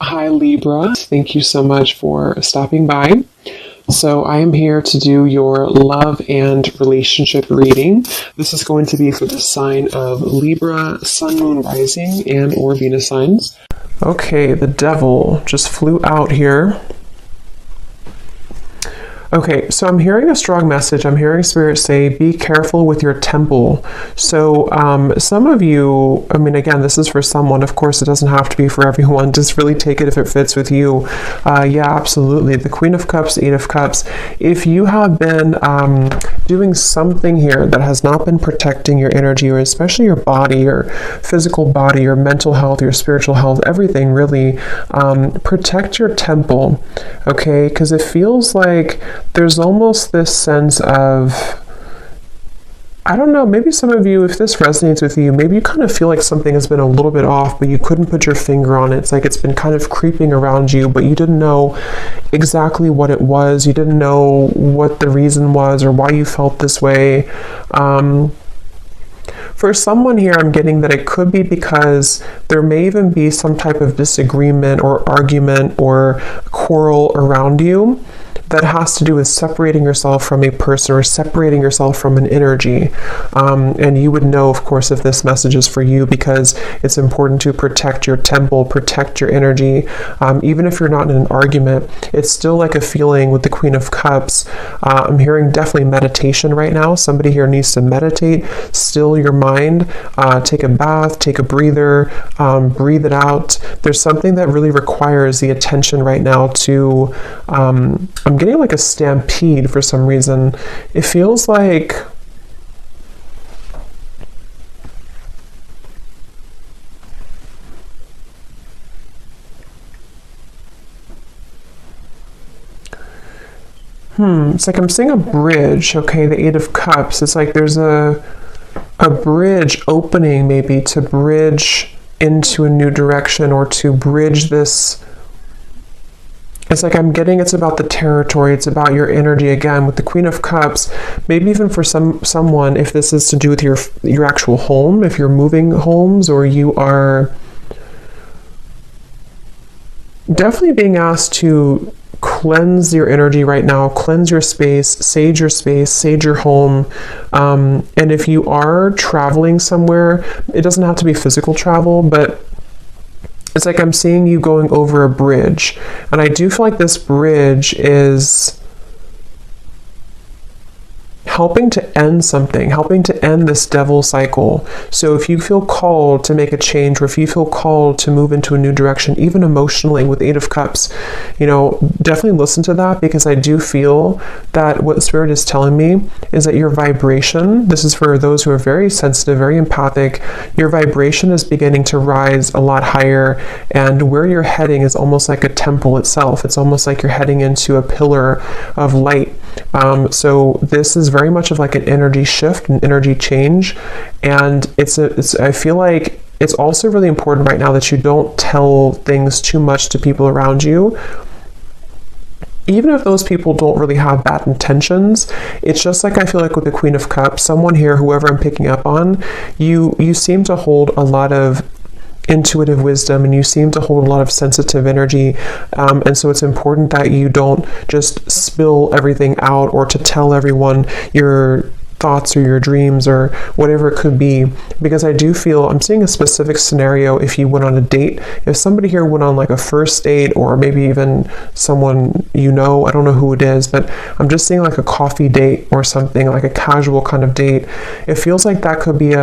Hi Libra, thank you so much for stopping by. So I am here to do your love and relationship reading. This is going to be for the sign of Libra, Sun, Moon, Rising, and or Venus signs. Okay, the devil just flew out here. Okay, so I'm hearing a strong message. I'm hearing Spirit say, be careful with your temple. So some of you, I mean, again, this is for someone. Of course, it doesn't have to be for everyone. Just really take it if it fits with you. Yeah, absolutely. The Queen of Cups, Eight of Cups. If you have been doing something here that has not been protecting your energy, or especially your body, your physical body, your mental health, your spiritual health, everything really, protect your temple, okay? Because it feels like there's almost this sense of, I don't know, maybe some of you, if this resonates with you, maybe you kind of feel like something has been a little bit off, but you couldn't put your finger on it. It's like it's been kind of creeping around you, but you didn't know exactly what it was. You didn't know what the reason was or why you felt this way. For someone here, I'm getting that it could be because there may even be some type of disagreement or argument or quarrel around you that has to do with separating yourself from a person or separating yourself from an energy. And you would know, of course, if this message is for you, because it's important to protect your temple, protect your energy. Even if you're not in an argument, it's still like a feeling with the Queen of Cups. I'm hearing definitely meditation right now. Somebody here needs to meditate, still your mind, take a bath, take a breather, breathe it out. There's something that really requires the attention right now to, I'm getting like a stampede for some reason. It feels like it's like I'm seeing a bridge, okay, the Eight of Cups. It's like there's a bridge opening, maybe to bridge into a new direction or to bridge this. It's like I'm getting it's about the territory, it's about your energy again with the Queen of Cups. Maybe even for someone, if this is to do with your actual home, if you're moving homes, or you are definitely being asked to cleanse your energy right now, cleanse your space, sage your home. And if you are traveling somewhere, it doesn't have to be physical travel, but it's like I'm seeing you going over a bridge. And I do feel like this bridge is helping to end something, helping to end this devil cycle. So if you feel called to make a change, or if you feel called to move into a new direction, even emotionally with Eight of Cups, you know, definitely listen to that, because I do feel that what Spirit is telling me is that your vibration, this is for those who are very sensitive, very empathic, your vibration is beginning to rise a lot higher, and where you're heading is almost like a temple itself. It's almost like you're heading into a pillar of light. So this is very much of like an energy shift, an energy change, and I feel like it's also really important right now that you don't tell things too much to people around you. Even if those people don't really have bad intentions, it's just like I feel like with the Queen of Cups, someone here, whoever I'm picking up on, you seem to hold a lot of intuitive wisdom, and you seem to hold a lot of sensitive energy, and so it's important that you don't just spill everything out, or to tell everyone your thoughts or your dreams or whatever it could be, because I do feel I'm seeing a specific scenario. If you went on a date, if somebody here went on like a first date, or maybe even someone you know, I don't know who it is, but I'm just seeing like a coffee date or something, like a casual kind of date. It feels like that could be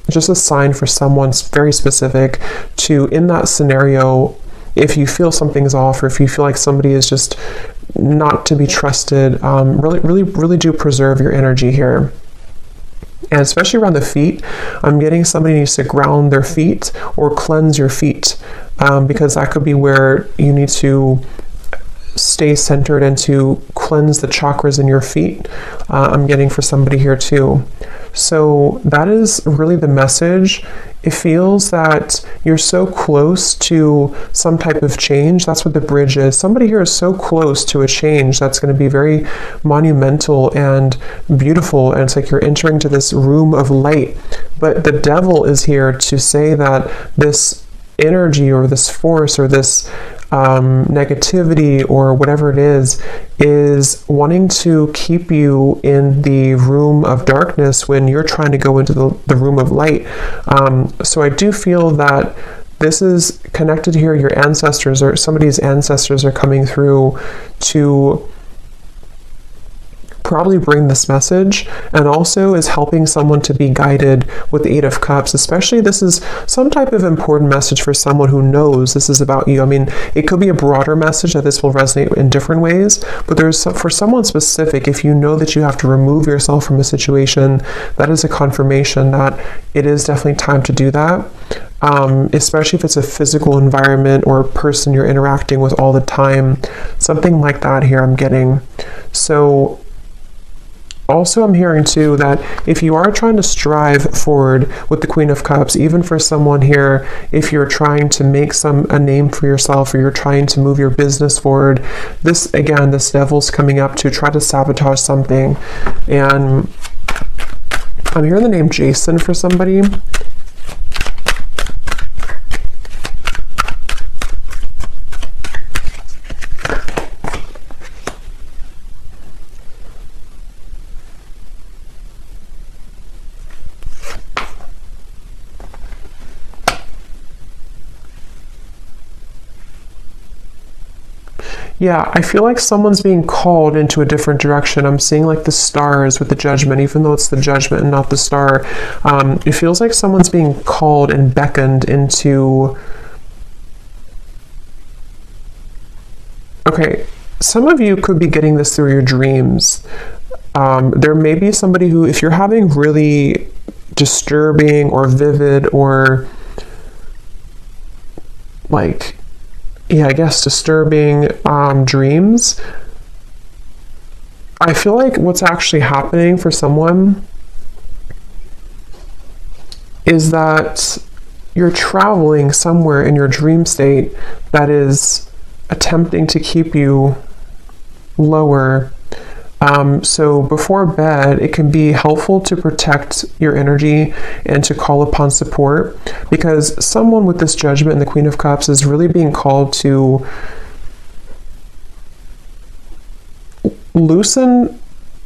just a sign for someone very specific to, in that scenario, if you feel something's off, or if you feel like somebody is just not to be trusted, really do preserve your energy here. And especially around the feet, I'm getting somebody needs to ground their feet or cleanse your feet, because that could be where you need to stay centered and to cleanse the chakras in your feet. I'm getting for somebody here too. So that is really the message. It feels that you're so close to some type of change. That's what the bridge is. Somebody here is so close to a change that's going to be very monumental and beautiful. And it's like you're entering to this room of light. But the devil is here to say that this energy or this force or this negativity or whatever it is wanting to keep you in the room of darkness when you're trying to go into the room of light. So I do feel that this is connected here. Your ancestors or somebody's ancestors are coming through to probably bring this message, and also is helping someone to be guided with the Eight of Cups. Especially this is some type of important message for someone who knows this is about you. I mean, it could be a broader message that this will resonate in different ways, but for someone specific, if you know that you have to remove yourself from a situation, that is a confirmation that it is definitely time to do that. Especially if it's a physical environment or a person you're interacting with all the time, something like that here I'm getting. So also, I'm hearing too that if you are trying to strive forward with the Queen of Cups, even for someone here, if you're trying to make a name for yourself, or you're trying to move your business forward, this devil's coming up to try to sabotage something. And I'm hearing the name Jason for somebody. Yeah, I feel like someone's being called into a different direction. I'm seeing like the stars with the Judgment, even though it's the Judgment and not the star. It feels like someone's being called and beckoned into... Okay, some of you could be getting this through your dreams. There may be somebody who, if you're having really disturbing or vivid or like... yeah, I guess disturbing dreams, I feel like what's actually happening for someone is that you're traveling somewhere in your dream state that is attempting to keep you lower. So before bed, it can be helpful to protect your energy and to call upon support, because someone with this Judgment and the Queen of Cups is really being called to loosen,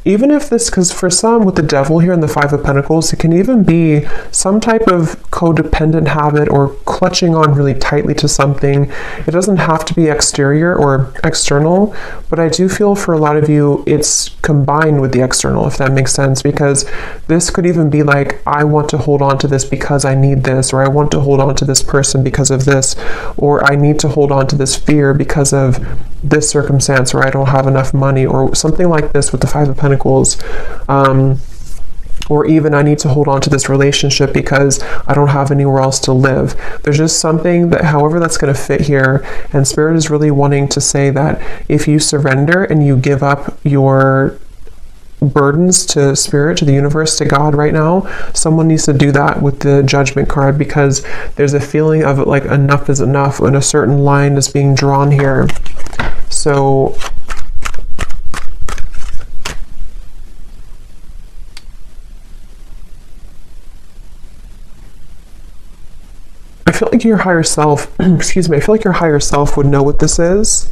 even if this, because for some with the Devil here and the Five of Pentacles, it can even be some type of codependent habit or clutching on really tightly to something. It doesn't have to be exterior or external, but I do feel for a lot of you it's combined with the external, if that makes sense, because this could even be like, I want to hold on to this because I need this, or I want to hold on to this person because of this, or I need to hold on to this fear because of this circumstance, or I don't have enough money, or something like this with the Five of Pentacles. Or even I need to hold on to this relationship because I don't have anywhere else to live. There's just something that, however that's going to fit here, and Spirit is really wanting to say that if you surrender and you give up your burdens to Spirit, to the universe, to God right now, someone needs to do that with the Judgment card, because there's a feeling of it, like enough is enough, and a certain line is being drawn here. So I feel like your higher self, excuse me, I feel like your higher self would know what this is.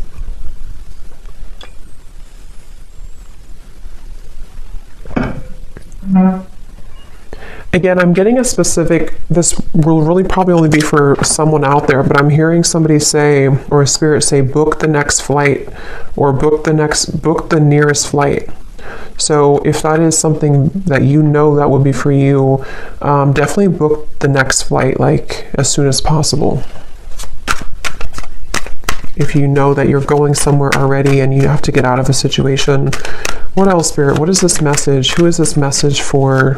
Again, I'm getting a specific, this will really probably only be for someone out there, but I'm hearing somebody say, or a spirit say, book the next flight, or book the nearest flight. So if that is something that you know that would be for you, definitely book the next flight, like as soon as possible. If you know that you're going somewhere already and you have to get out of a situation. What else, Spirit? What is this message? Who is this message for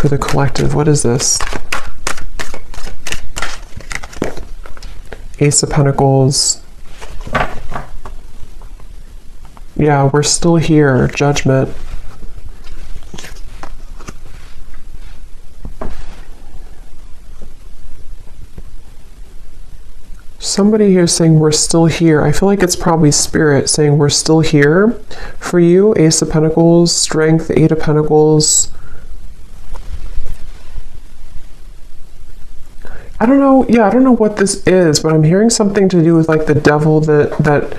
the collective? What is this? Ace of Pentacles. Yeah, we're still here. Judgment. Somebody here saying we're still here. I feel like it's probably Spirit saying we're still here for you. Ace of Pentacles, Strength, Eight of Pentacles. I don't know. Yeah, I don't know what this is, but I'm hearing something to do with like the devil, that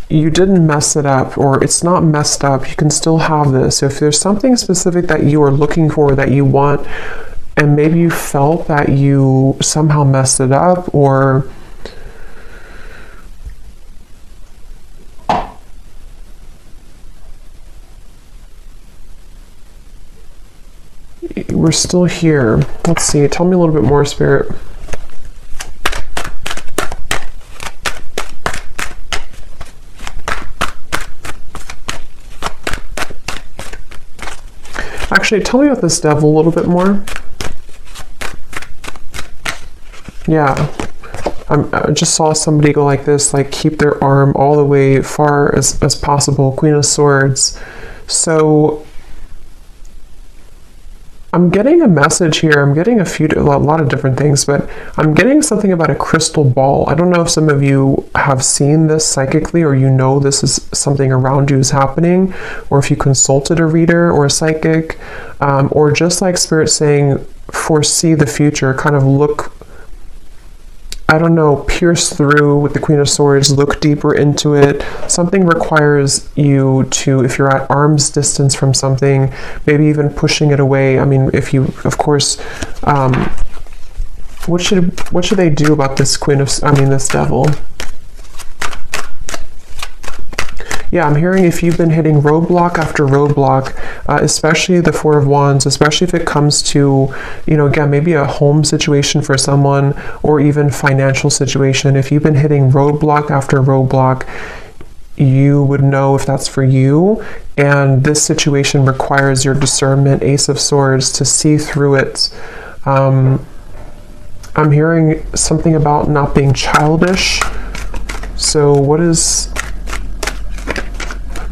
you didn't mess it up, or it's not messed up. You can still have this. So if there's something specific that you are looking for, that you want, and maybe you felt that you somehow messed it up, or we're still here. Let's see. Tell me a little bit more, Spirit. Actually, tell me about this devil a little bit more. Yeah. I just saw somebody go like this, like keep their arm all the way far as possible. Queen of Swords. So I'm getting a message here. I'm getting a lot of different things, but I'm getting something about a crystal ball. I don't know if some of you have seen this psychically, or you know this is something around you is happening, or if you consulted a reader or a psychic, or just like Spirit saying, foresee the future, kind of look, I don't know, pierce through with the Queen of Swords, look deeper into it. Something requires you to, if you're at arm's distance from something, maybe even pushing it away. I mean, if you, of course, what should they do about this this devil? Yeah, I'm hearing if you've been hitting roadblock after roadblock, especially the Four of Wands, especially if it comes to, again, maybe a home situation for someone, or even financial situation. If you've been hitting roadblock after roadblock, you would know if that's for you. And this situation requires your discernment, Ace of Swords, to see through it. I'm hearing something about not being childish. So what is...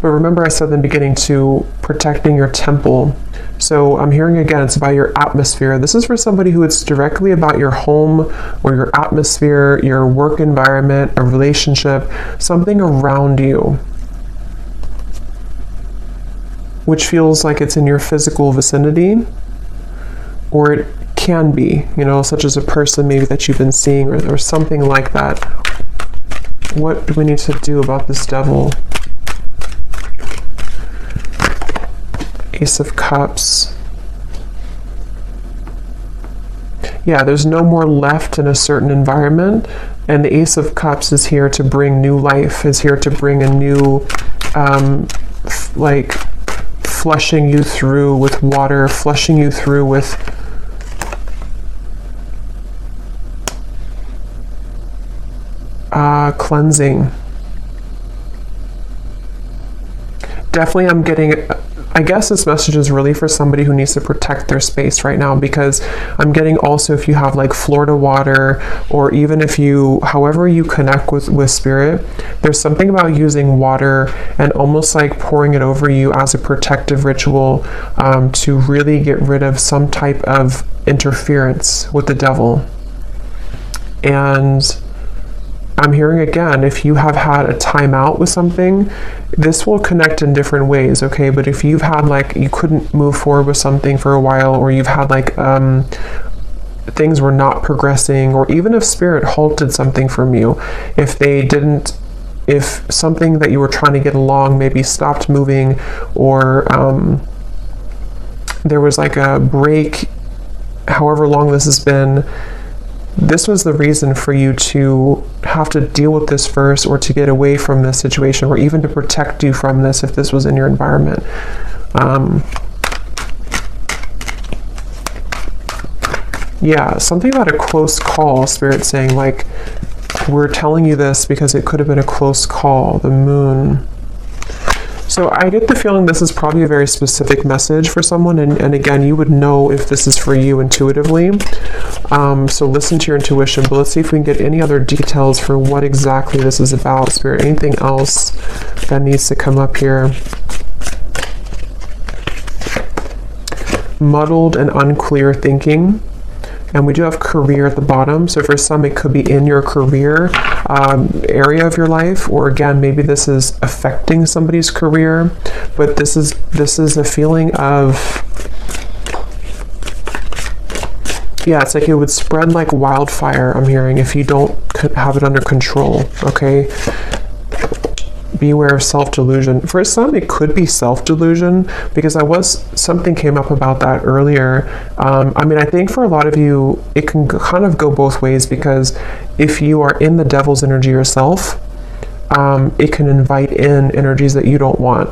But remember I said in the beginning to protecting your temple. So I'm hearing again, it's about your atmosphere. This is for somebody who it's directly about your home or your atmosphere, your work environment, a relationship, something around you, which feels like it's in your physical vicinity, or it can be, such as a person maybe that you've been seeing, or something like that. What do we need to do about this devil? Ace of Cups. Yeah, there's no more left in a certain environment, and the Ace of Cups is here to bring new life, is here to bring a new, like flushing you through with water, flushing you through with cleansing. Definitely I'm getting... I guess this message is really for somebody who needs to protect their space right now, because I'm getting also if you have like Florida water, or even if you, however you connect with Spirit, there's something about using water and almost like pouring it over you as a protective ritual, to really get rid of some type of interference with the devil. And I'm hearing again, if you have had a timeout with something, this will connect in different ways, okay? But if you've had like, you couldn't move forward with something for a while, or you've had like, things were not progressing, or even if Spirit halted something from you, if something that you were trying to get along maybe stopped moving, or there was like a break, however long this has been, this was the reason for you to have to deal with this first, or to get away from this situation, or even to protect you from this if this was in your environment. Yeah, something about a close call, Spirit saying like, we're telling you this because it could have been a close call, the Moon. So I get the feeling this is probably a very specific message for someone, and again, you would know if this is for you intuitively. So listen to your intuition, but let's see if we can get any other details for what exactly this is about, Spirit. Anything else that needs to come up here? Muddled and unclear thinking. And we do have career at the bottom. So for some, it could be in your career area of your life, or again, maybe this is affecting somebody's career. But this is a feeling of Yeah, it's like it would spread like wildfire, I'm hearing, if you don't have it under control, okay? Beware of self-delusion. For some, it could be self-delusion, because something came up about that earlier. I mean, I think for a lot of you, it can kind of go both ways, because if you are in the devil's energy yourself, it can invite in energies that you don't want.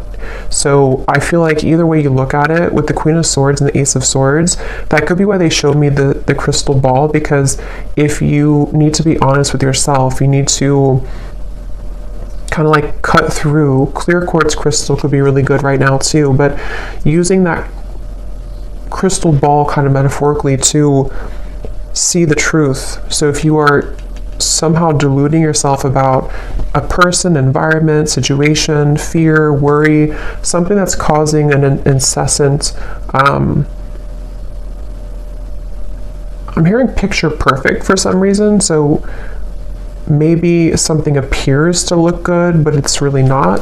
So I feel like either way you look at it, with the Queen of Swords and the Ace of Swords, that could be why they showed me the crystal ball, because if you need to be honest with yourself, you need to kind of like cut through. Clear quartz crystal could be really good right now too, but using that crystal ball kind of metaphorically to see the truth. So if you are somehow deluding yourself about a person, environment, situation, fear, worry, something that's causing an incessant, I'm hearing picture perfect for some reason. So maybe something appears to look good, but it's really not.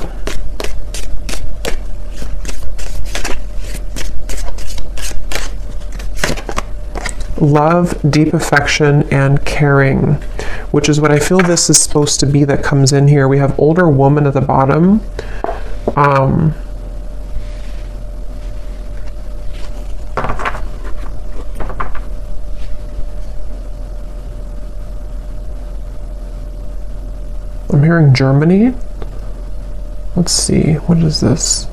Love, deep affection, and caring, which is what I feel this is supposed to be that comes in here. We have older woman at the bottom. I'm hearing Germany. Let's see, what is this?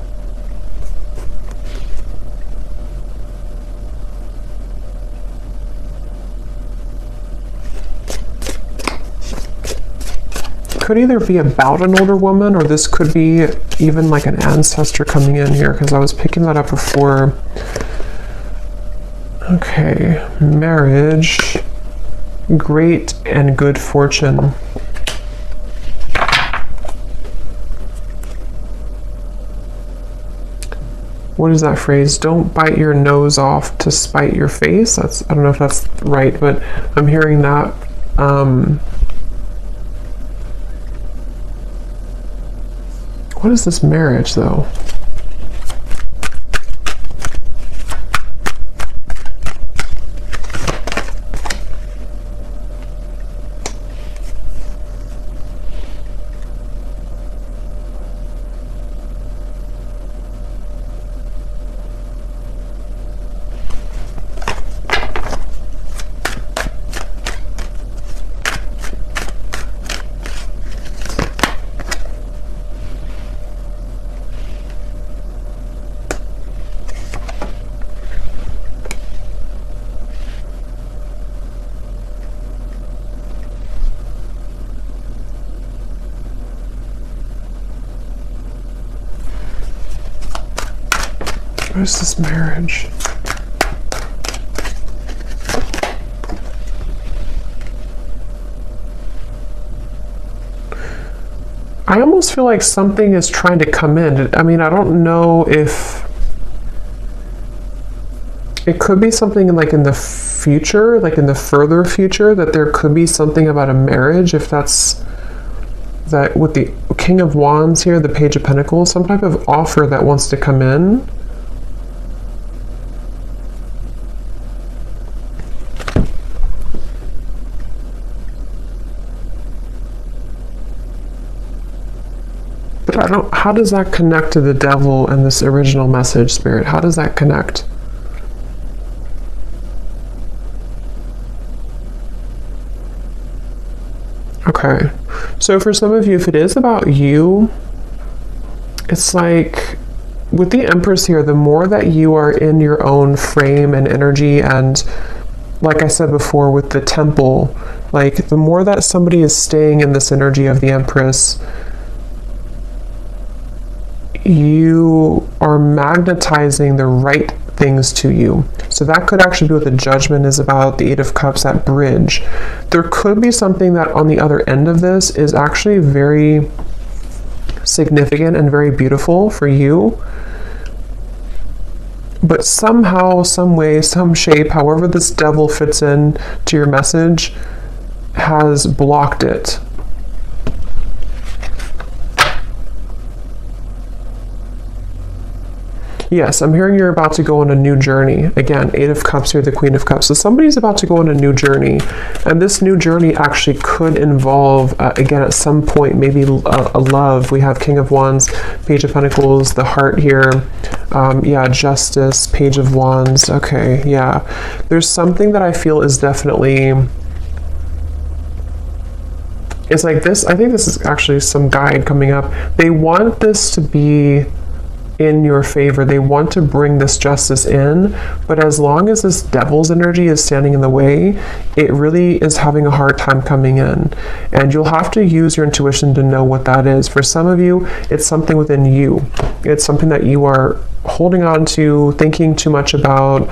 Could either be about an older woman, or this could be even like an ancestor coming in here, because I was picking that up before. Okay, marriage, great and good fortune. What is that phrase? Don't bite your nose off to spite your face. I don't know if that's right, but I'm hearing that. What is this marriage, though? What is this marriage? I almost feel like something is trying to come in. I mean, I don't know if it could be something like in the future, like in the further future, that there could be something about a marriage, if that's that with the King of Wands here, the Page of Pentacles, some type of offer that wants to come in. But I don't, how does that connect to the devil and this original message, Spirit? How does that connect? Okay, so for some of you, if it is about you, it's like with the Empress here, the more that you are in your own frame and energy, and like I said before with the Temple, like the more that somebody is staying in this energy of the Empress, you are magnetizing the right things to you. So that could actually be what the Judgment is about, the Eight of Cups, that bridge. There could be something that on the other end of this is actually very significant and very beautiful for you. But somehow, some way, some shape, however this devil fits in to your message, has blocked it. Yes, I'm hearing you're about to go on a new journey. Again, Eight of Cups here, the Queen of Cups. So somebody's about to go on a new journey. And this new journey actually could involve, again, at some point, maybe a love. We have King of Wands, Page of Pentacles, the Heart here. Yeah, Justice, Page of Wands. Okay, yeah. There's something that I feel is definitely... It's like this. I think this is actually some guide coming up. They want this to be in your favor. They want to bring this justice in, but as long as this devil's energy is standing in the way, it really is having a hard time coming in. And you'll have to use your intuition to know what that is. For some of you, it's something within you. It's something that you are holding on to, thinking too much about,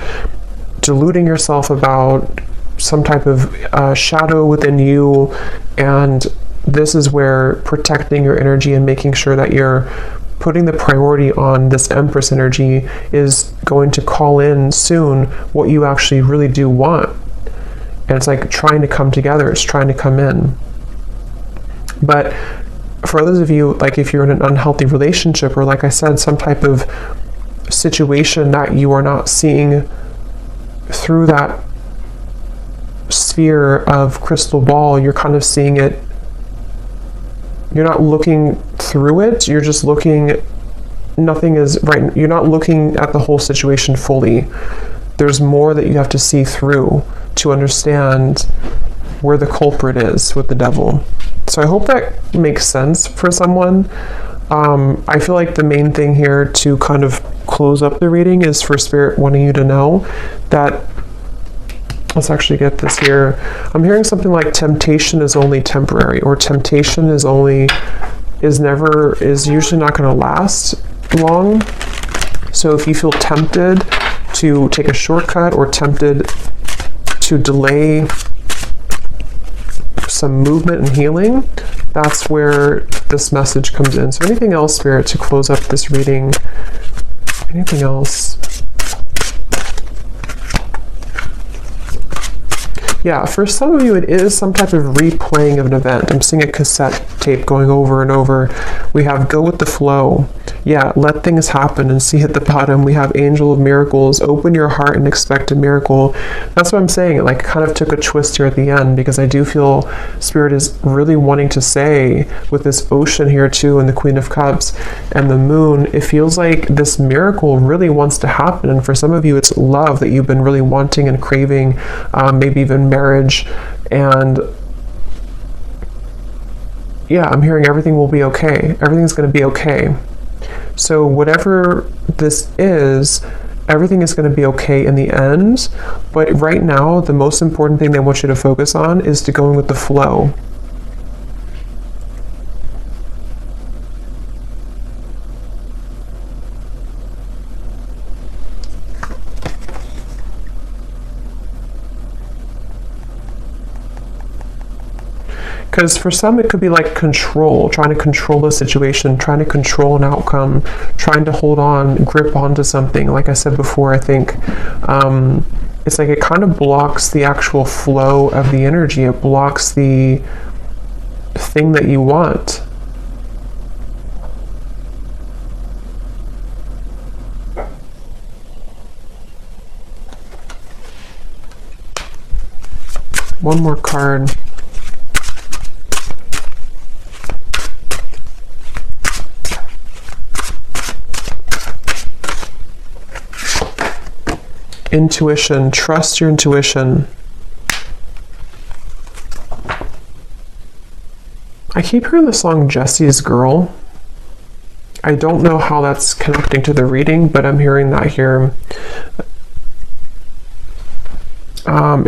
deluding yourself about, some type of shadow within you. And this is where protecting your energy and making sure that you're putting the priority on this Empress energy is going to call in soon what you actually really do want. And it's like trying to come together, it's trying to come in. But for others of you, like if you're in an unhealthy relationship, or like I said, some type of situation that you are not seeing through that sphere of crystal ball, you're kind of seeing it, you're not looking through it, you're just looking, nothing is right, you're not looking at the whole situation fully. There's more that you have to see through to understand where the culprit is with the devil. So I hope that makes sense for someone. I feel like the main thing here to kind of close up the reading is for Spirit wanting you to know that, let's actually get this here. I'm hearing something like temptation is only temporary, or temptation is usually not going to last long. So if you feel tempted to take a shortcut or tempted to delay some movement and healing, that's where this message comes in. So anything else, Spirit, to close up this reading? Anything else? Yeah, for some of you, it is some type of replaying of an event. I'm seeing a cassette tape going over and over. We have go with the flow. Yeah, let things happen and see at the bottom. We have Angel of Miracles. Open your heart and expect a miracle. That's what I'm saying. It like kind of took a twist here at the end, because I do feel Spirit is really wanting to say with this ocean here too, and the Queen of Cups and the Moon, it feels like this miracle really wants to happen. And for some of you, it's love that you've been really wanting and craving, maybe even marriage. And yeah, I'm hearing everything will be okay. Everything's going to be okay. So whatever this is, everything is going to be okay in the end. But right now, the most important thing they want you to focus on is to go with the flow. Because for some, it could be like control, trying to control the situation, trying to control an outcome, trying to hold on, grip onto something. Like I said before, I think it's like it kind of blocks the actual flow of the energy. It blocks the thing that you want. One more card. Intuition. Trust your intuition. I keep hearing the song Jesse's Girl. I don't know how that's connecting to the reading, but I'm hearing that here.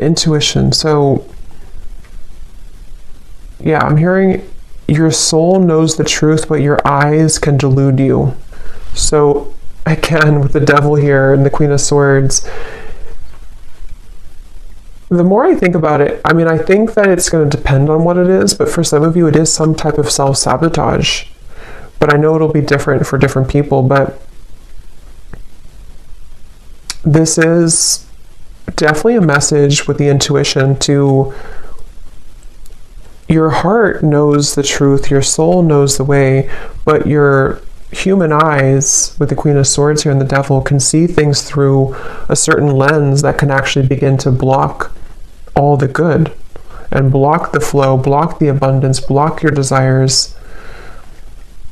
Intuition. So yeah, I'm hearing your soul knows the truth, but your eyes can delude you. So again, with the Devil here and the Queen of Swords, the more I think about it, I mean, I think that it's going to depend on what it is, but for some of you, it is some type of self-sabotage. But I know it'll be different for different people, but this is definitely a message with the intuition to your heart knows the truth, your soul knows the way, but your human eyes, with the Queen of Swords here and the Devil, can see things through a certain lens that can actually begin to block all the good and block the flow, block the abundance, block your desires.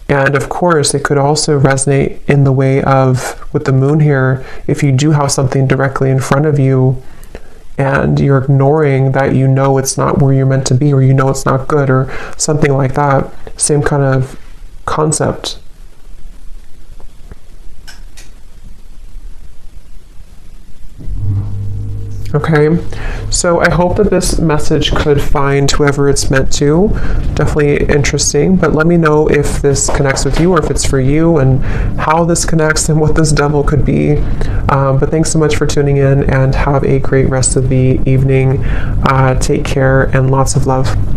And of course, it could also resonate in the way of, with the Moon here, if you do have something directly in front of you and you're ignoring that, you know it's not where you're meant to be, or you know it's not good, or something like that. Same kind of concept. Okay, so I hope that this message could find whoever it's meant to. Definitely interesting, but let me know if this connects with you or if it's for you, and how this connects and what this devil could be. But thanks so much for tuning in, and have a great rest of the evening. Take care and lots of love.